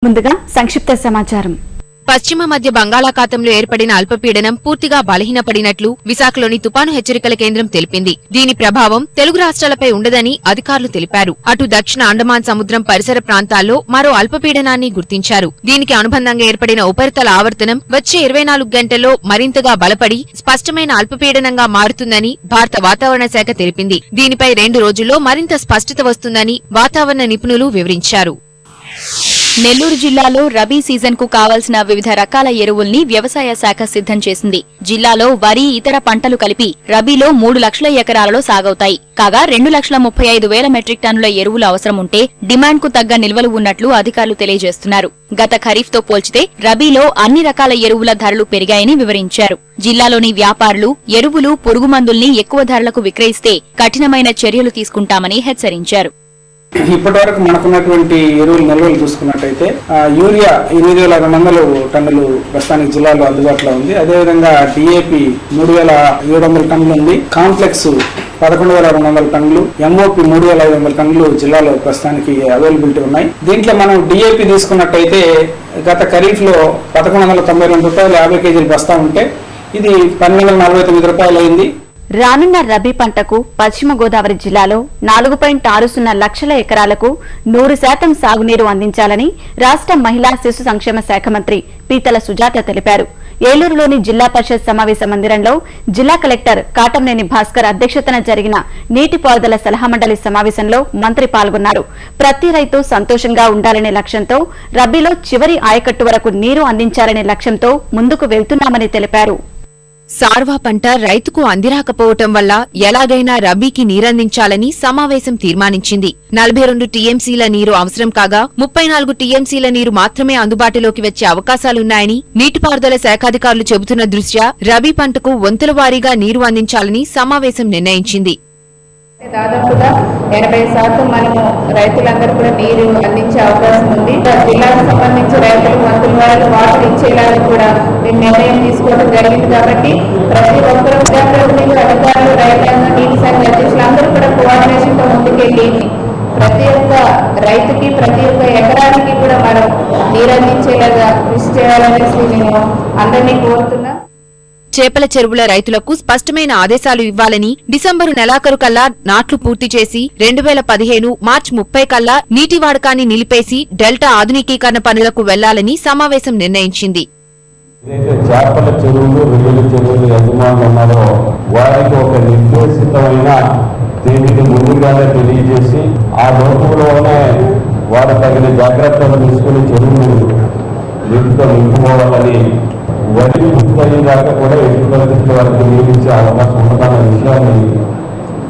ముందుగా సంక్షిప్త సమాచారం. పశ్చిమ మధ్య బంగాళాఖాతంలో ఏర్పడిన అల్పపీడనం పూర్తిగా బలహీనపడినట్లు విశాఖలోని తుపాను హెచ్చరికల కేంద్రం తెలిపింది. దీని ప్రభావం తెలుగు రాష్ట్రాలపై ఉండదని అధికారులు తెలిపారు. అటు దక్షిణ అండమాన్ సముద్రం పరిసర ప్రాంతాల్లో మరో అల్పపీడనాన్ని గుర్తించారు. దీనికి అనుబంధంగా ఏర్పడిన ఉపరితల ఆవర్తనం వచ్చే 24 గంటల్లో మరింతగా బలపడి స్పష్టమైన అల్పపీడనంగా మారుతుందని భారత వాతావరణ శాఖ తెలిపింది. దీనిపై 2 రోజుల్లో మరింత స్పష్టత వస్తుందని వాతావరణ నిపుణులు వివరించారు. నెల్లూరు జిల్లాలో రబీ సీజన్ కు కావాల్సిన వివిధ రకాల ఎరువుల్ని వ్యవసాయ శాఖ సిద్ధం చేసింది. జిల్లాలో వరి, ఇతర పంటలు కలిపి రబీలో 3 లక్షల ఎకరాలలో సాగవుతాయి. కాగా 2,35,000 మెట్రిక్ టన్నుల ఎరువులు అవసరం ఉంటే డిమాండ్ కు తగ్గ నిల్వలు ఉన్నట్లు అధికారులు తెలియజేస్తున్నారు. గత ఖరీఫ్ తో పోల్చితే రబీలో అన్ని రకాల ఎరువుల ధరలు పెరిగాయని వివరించారు. జిల్లాలోని వ్యాపారులు ఎరువులు, పురుగుమందుల్ని ఎక్కువ ధరలకు విక్రయిస్తే కఠినమైన చర్యలు తీసుకుంటామని హెచ్చరించారు. ఇప్పటివరకు మనకున్నటువంటి ఎరువుల నిల్వలు చూసుకున్నట్టయితే యూరియా 8,200 టన్నులు ప్రస్తుతానికి జిల్లాలో అందుబాటులో ఉంది. అదేవిధంగా డిఏపి 3,700 టన్నులు ఉంది. కాంప్లెక్స్ 11,200 టన్నులు, ఎంఓపి 3,500 టన్నులు జిల్లాలో ప్రస్తుతానికి అవైలబిలిటీ ఉన్నాయి. దీంట్లో మనం డిఏపి తీసుకున్నట్టయితే గత ఖరీఫ్ లో 1,192 రూపాయలు 50 కేజీలు బస్తా ఉంటే ఇది 1,249 రూపాయలు అయింది. రానున్న రబీ పంటకు పశ్చిమ గోదావరి జిల్లాలో 4.60 లక్షల ఎకరాలకు 100% సాగునీరు అందించాలని రాష్ట్ర మహిళా శిశు సంక్షేమ శాఖ మంత్రి పీతల సుజాత తెలిపారు. ఏలూరులోని జిల్లా పరిషత్ సమావేశ మందిరంలో జిల్లా కలెక్టర్ కాటంనేని భాస్కర్ అధ్యక్షతన జరిగిన నీటిపారుదల సలహా మండలి సమావేశంలో మంత్రి పాల్గొన్నారు. ప్రతి రైతు సంతోషంగా ఉండాలనే లక్ష్యంతో రబీలో చివరి ఆయకట్టు వరకు నీరు అందించాలనే లక్ష్యంతో ముందుకు వెళ్తున్నామని తెలిపారు. సార్వా పంట రైతుకు అందిరాకపోవటం వల్ల ఎలాగైనా రబీకి నీరందించాలని సమావేశం తీర్మానించింది. 42 టీఎంసీల నీరు అవసరం కాగా 34 టీఎంసీల నీరు మాత్రమే అందుబాటులోకి వచ్చే అవకాశాలున్నాయని నీటిపారుదల శాఖాధికారులు చెబుతున్న దృష్ట్యా రబీ పంటకు వంతుల వారీగా నీరు అందించాలని సమావేశం నిర్ణయించింది. దాదాపుగా 80% మనము రైతులందరూ కూడా నీరు అందించే అవకాశం ఉంది. జిల్లాకు సంబంధించి రైతులకు వంతుల వారు వాటర్ ఇచ్చేలాగా కూడా మేము నిర్ణయం తీసుకోవడం జరిగింది. కాబట్టి ప్రతి ఒక్కరూ ప్రజాప్రతినిధులు, అధికారులు, రైతాంగం, నీటి శాఖ అధ్యక్షులు అందరూ కూడా కోఆర్డినేషన్ తో ముందుకెళ్లి ప్రతి ఒక్క రైతుకి, ప్రతి ఒక్క ఎకరానికి కూడా మనం నీరు అందించేలాగా కృషి చేయాలనేసి నేను అందరినీ కోరుతున్నా. చేపల చెరువుల రైతులకు స్పష్టమైన ఆదేశాలు ఇవ్వాలని, డిసెంబరు నెలాఖరు కల్లా నాట్లు పూర్తి చేసి 2015 మార్చి 30 కల్లా నీటి వాడకాన్ని నిలిపేసి డెల్టా ఆధునికీకరణ పనులకు వెళ్లాలని సమావేశం నిర్ణయించింది. చేపల చెరువులు, రొయ్యల చెరువులు యజమానులు ఉన్నారో వారికి ఒక నిర్దేశితమైన తేదీని ముందుగానే తెలియజేసి ఆ లోపంలోనే వారు తగిన జాగ్రత్తలు తీసుకుని చెరువులు నీటితో నింపుకోవాలని, వరి పూర్తయిన దాకా కూడా ఎట్టి పరిస్థితుల వరకు నియమించే అవకాశం ఉంటుందన్న విషయాన్ని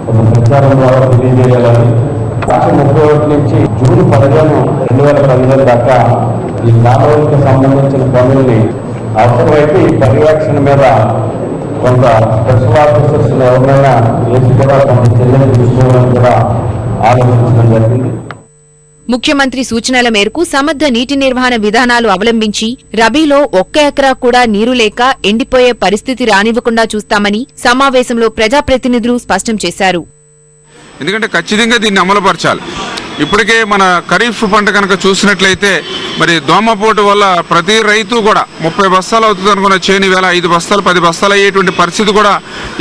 ఒక ప్రచారం ద్వారా తెలియజేయాలని, మార్చి 31 నుంచి జూన్ 15, 2015 దాకా ఈ కాలువలకు సంబంధించిన పనుల్ని అవసరమైతే ఈ పర్యవేక్షణ మీద కొంత స్పెషల్ ఆఫీసర్స్ ఎవరైనా వేసి కూడా కొంత చర్యలు తీసుకోవాలని కూడా ఆలోచించడం జరిగింది. ముఖ్యమంత్రి సూచనల మేరకు సమర్థ నీటి నిర్వహణ విధానాలు అవలంబించి రబీలో 1 ఎకరా కూడా నీరు లేక ఎండిపోయే పరిస్థితి రానివ్వకుండా చూస్తామని సమావేశంలో ప్రజాప్రతినిధులు స్పష్టం చేశారు. ఎందుకంటే ఖచ్చితంగా దీన్ని అమలుపరచాలి. ఇప్పటికే మన ఖరీఫ్ పంట కనుక చూసినట్లయితే మరి దోమపోటు వల్ల ప్రతి రైతు కూడా 30 బస్తాలు అవుతుంది అనుకున్న చేను ఈవేళ 5 బస్తాలు 10 బస్తాలు అయ్యేటువంటి పరిస్థితి కూడా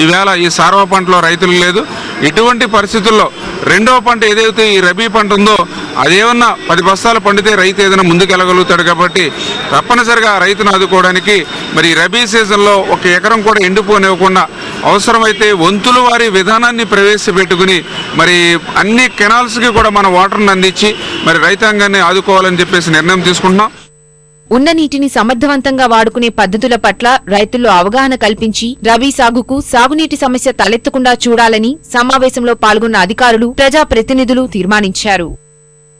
ఈవేళ ఈ సార్వ పంటలో రైతులకు లేదు. ఇటువంటి పరిస్థితుల్లో రెండవ పంట ఏదైతే ఈ రబీ పంట ఉందో అదేమన్నా 10 బస్తాలు పండితే రైతు ఏదైనా ముందుకెళ్ళగలుగుతాడు. కాబట్టి తప్పనిసరిగా రైతును ఆదుకోవడానికి మరి రబీ సీజన్లో 1 ఎకరం కూడా ఎండిపోనివ్వకుండా అవసరమైతే వంతుల వారి విధానాన్ని ప్రవేశపెట్టుకుని మరి అన్ని కెనాల్స్కి కూడా మన వాటర్ని అందించి మరి రైతాంగాన్ని ఆదుకోవాలని చెప్పేసి నిర్ణయం తీసుకుంటున్నాం. ఉన్న నీటిని సమర్థవంతంగా వాడుకునే పద్ధతుల పట్ల రైతుల్లో అవగాహన కల్పించి రబీ సాగుకు సాగునీటి సమస్య తలెత్తకుండా చూడాలని సమావేశంలో పాల్గొన్న అధికారులు, ప్రజాప్రతినిధులు తీర్మానించారు.